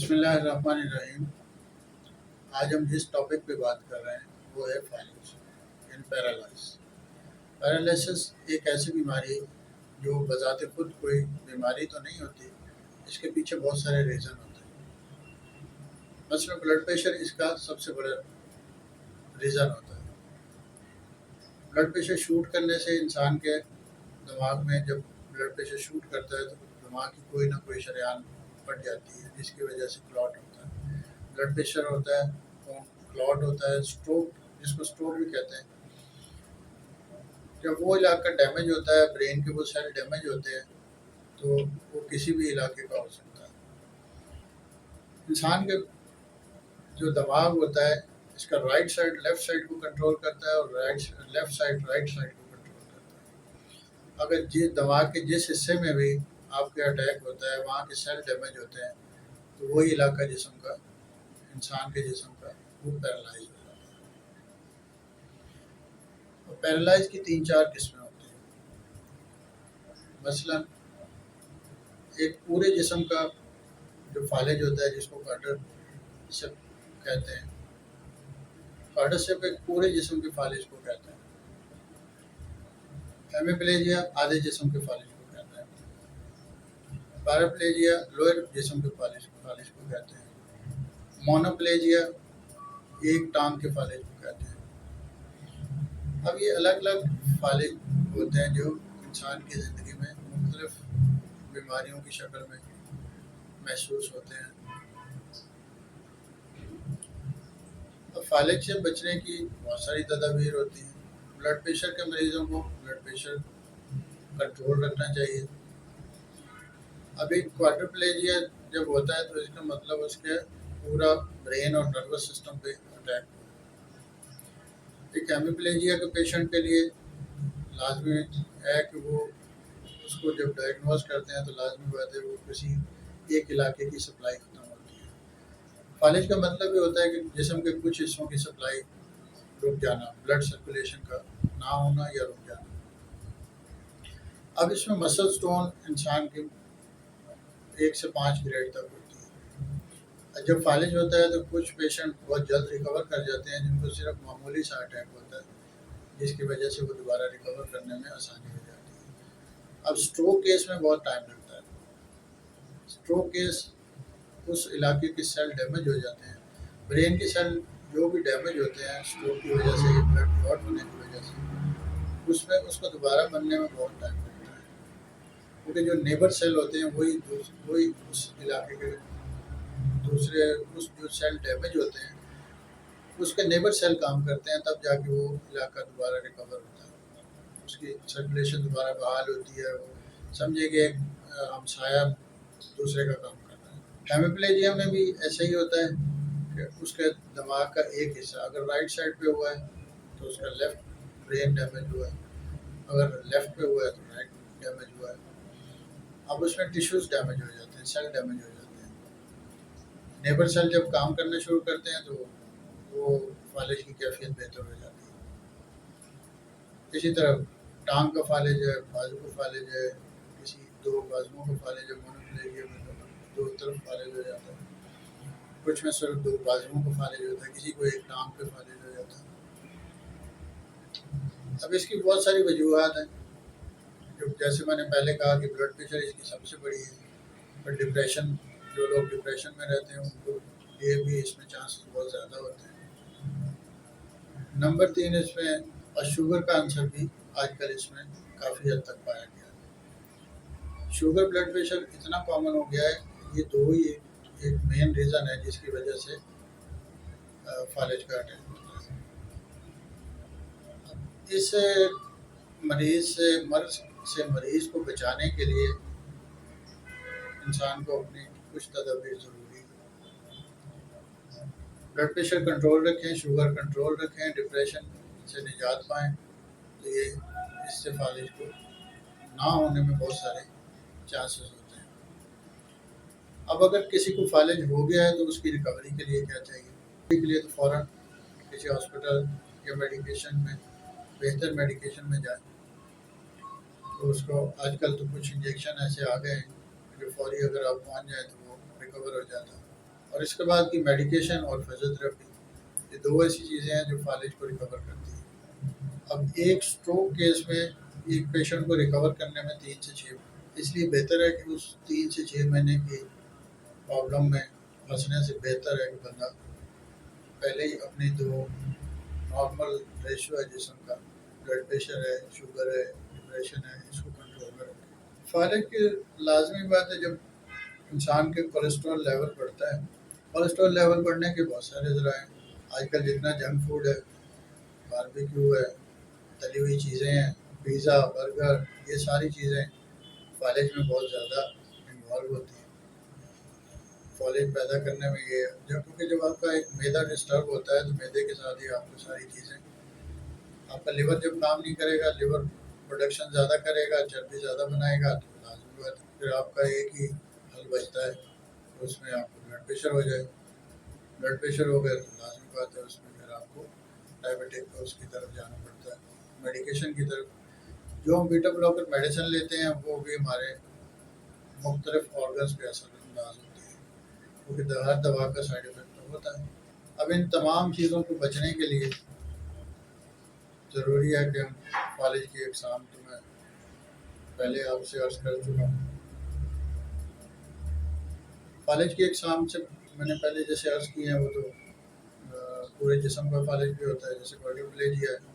बिस्मिल्लाहिर्रहमानिर्रहीम। आज हम जिस टॉपिक पे बात कर रहे हैं वो है फाइलेज इन पैरालाइसिस। पैरालिसिस एक ऐसी बीमारी है जो बज़ाते खुद कोई बीमारी तो नहीं होती, इसके पीछे बहुत सारे रीज़न होते हैं। मसलन ब्लड प्रेशर इसका सबसे बड़ा रीज़न होता है। ब्लड प्रेशर शूट करने से इंसान के दिमाग में, जब ब्लड प्रेशर शूट करता है तो दिमाग की कोई ना कोई शरेआन फट जाती है, जिसकी वजह से क्लॉट होता है। ब्लड प्रेशर होता है, क्लॉट होता है, स्ट्रोक जिसको स्ट्रोक भी कहते हैं। जब वो इलाका डैमेज होता है, ब्रेन के वो सेल डैमेज होते हैं, तो वो किसी भी इलाके का हो सकता है। इंसान के जो दिमाग होता है, इसका राइट साइड लेफ़्ट साइड को कंट्रोल करता है और लेफ़्ट साइड राइट साइड को कंट्रोल करता है। अगर जिस दिमाग के जिस हिस्से में भी आपके अटैक होता है, वहाँ के सेल डैमेज होते हैं, तो वही इलाका जिस्म का, इंसान के जिस्म का, वो पैरालाइज हो जाता है। और पैरालाइज की 3-4 किस्में होती हैं। मसलन एक पूरे जिस्म का जो फालिज होता है, जिसको कार्डियक कहते हैं, कार्डियक एक पूरे जिस्म के फालिज को कहते हैं। हेमिप्लेजिया आधे जिस्म के फालिज को कहते हैं। पैराप्लेजिया लोअर जिस्म के फालिज को कहते हैं। मोनोप्लेजिया एक टांग के फालिज को कहते हैं। अब ये अलग अलग फालिज होते हैं जो इंसान की ज़िंदगी में मुख्तलिफ बीमारियों की शक्ल में महसूस होते हैं। अब फालिज से बचने की बहुत सारी तदाबीर होती हैं। ब्लड प्रेशर के मरीज़ों को ब्लड प्रेशर कंट्रोल रखना चाहिए। अब एक क्वाड्रिप्लेजिया जब होता है तो इसका मतलब उसके पूरा ब्रेन और नर्वस सिस्टम पे अटैक हो। एक हेमिप्लेजिया के पेशेंट के लिए लाजमी है कि वो उसको जब डायग्नोज करते हैं तो लाजमी बात है वो किसी एक इलाके की सप्लाई खत्म होती है। फालिज का मतलब ये होता है कि जिस्म के कुछ हिस्सों की सप्लाई रुक जाना, ब्लड सर्कुलेशन का ना होना या रुक जाना। अब इसमें मसल स्टोन इंसान की 1 से 5 ग्रेड तक होती है। जब फालिज होता है तो कुछ पेशेंट बहुत जल्द रिकवर कर जाते हैं, जिनको सिर्फ मामूली सा अटैक होता है, जिसकी वजह से वो दोबारा रिकवर करने में आसानी हो जाती है। अब स्ट्रोक केस में बहुत टाइम लगता है। स्ट्रोक केस उस इलाके के सेल डैमेज हो जाते हैं। ब्रेन के सेल जो भी डैमेज होते हैं स्ट्रोक की वजह से, ब्लड क्लॉट होने की वजह से, उसमें उसको दोबारा बनने में बहुत टाइम लगता है, क्योंकि जो नेबर सेल होते हैं वही उस इलाके के दूसरे उस जो सेल डैमेज होते हैं उसके नेबर सेल काम करते हैं, तब जाके वो इलाका दोबारा रिकवर होता है, उसकी सर्कुलेशन दोबारा बहाल होती है। वो समझे कि एक हमसाया दूसरे का काम कर रहा है। हेमिप्लेजिया में भी ऐसा ही होता है कि उसके दिमाग का एक हिस्सा अगर राइट साइड पे हुआ है तो उसका लेफ़्ट ब्रेन डैमेज हुआ है, अगर लेफ़्ट पे हुआ है तो राइट डैमेज हुआ है। अब उसमें टिश्यूज़ डैमेज हो जाते हैं, सेल डैमेज हो जाते हैं। नेबर सेल जब काम करने शुरू करते हैं तो वो फालिज की कैफियत बेहतर हो जाती है। इसी तरह टांग का फालिज है, बाजू का फालिज है, किसी 2 बाजुओं का फालिज है, मोनोप्लेजिया में 2 तरफ फालिज हो जाता है। कुछ में सिर्फ 2 बाजुओं का फालिज होता है, किसी को एक टांग पे फालिज हो जाता है। अब इसकी बहुत सारी वजूहात हैं। जैसे मैंने पहले कहा कि ब्लड प्रेशर इसकी सबसे बड़ी है, पर डिप्रेशन, जो लोग डिप्रेशन में रहते हैं उनको लिए भी इसमें चांसेस बहुत ज़्यादा होते हैं। नंबर 3 इसमें शुगर का आंसर भी आजकल इसमें काफ़ी हद तक पाया गया है। शुगर ब्लड प्रेशर इतना कॉमन हो गया है, ये 2 ही एक मेन रीज़न है जिसकी वजह से फालिज का अटैक होता है। इस मर्ज से मरीज़ को बचाने के लिए इंसान को अपनी कुछ तदाबीर ज़रूरी है। ब्लड प्रेशर कंट्रोल रखें, शुगर कंट्रोल रखें, डिप्रेशन से निजात पाएँ, तो ये इससे फालिज को ना होने में बहुत सारे चांसेस होते हैं। अब अगर किसी को फालिज हो गया है तो उसकी रिकवरी के लिए क्या चाहिए? के लिए तो फ़ौरन किसी हॉस्पिटल या बेहतर मेडिकेशन में जाए। तो उसको आजकल तो कुछ इंजेक्शन ऐसे आ गए हैं जो फौरी अगर आप मान जाए तो वो रिकवर हो जाता है। اور اس کے بعد کی میڈیکیشن اور فزیوتھراپی، یہ دو ایسی چیزیں ہیں جو فالج کو ریکور کرتی ہیں۔ اب ایک سٹروک کیس میں ایک پیشنٹ کو ریکور کرنے میں 3 سے 6 اس لیے بہتر ہے کہ اس 3 سے 6 مہینے کی پرابلم میں پھنسنے سے بہتر ہے کہ بندہ پہلے ہی اپنی جو نارمل ریشو ہے جسم کا، بلڈ پریشر ہے، شوگر ہے، ڈپریشن ہے، اس کو کنٹرول میں رکھے۔ فالج کی لازمی بات ہے، جب انسان کے کولیسٹرول لیول بڑھتا ہے، کولیسٹرول لیول بڑھنے کے بہت سارے ذرائع ہیں۔ آج کل جتنا جنک فوڈ ہے، باربیکیو ہے، تلی ہوئی چیزیں ہیں، پیزا، برگر، یہ ساری چیزیں فالج میں بہت زیادہ انوالو ہوتی ہیں۔ فالج پیدا کرنے میں یہ کیونکہ جب آپ کا ایک میدا ڈسٹرب ہوتا ہے تو میدے کے ساتھ ہی آپ کو ساری چیزیں، آپ کا لیور جب کام نہیں کرے گا، لیور پروڈکشن زیادہ کرے گا، چربی زیادہ بنائے گا، تو لازمی بات ہے پھر آپ کا ایک ہی حل بچتا ہے، اس میں آپ کو بلڈ پریشر ہو جائے۔ بلڈ پریشر ہو گیا تو لازمی بات ہے اس میں پھر آپ کو ڈائبٹک اس کی طرف جانا پڑتا ہے، میڈیکیشن کی طرف۔ جو ہم بیٹا بلاکر میڈیسن لیتے ہیں وہ بھی ہمارے مختلف آرگنس پہ اثر انداز ہوتی ہے، کیونکہ ہر دوا کا سائڈ افیکٹ ہوتا ہے۔ اب ان تمام چیزوں کو بچنے کے لیے ضروری ہے کہ ہم فالج کی اقسام تو میں پہلے آپ سے عرض کر چکا ہوں۔ فالج کی اقسام سے میں نے پہلے جیسے عرض کی ہیں وہ تو پورے جسم کا فالج بھی ہوتا ہے، جیسے کوارڈیوپلیجیا ہے،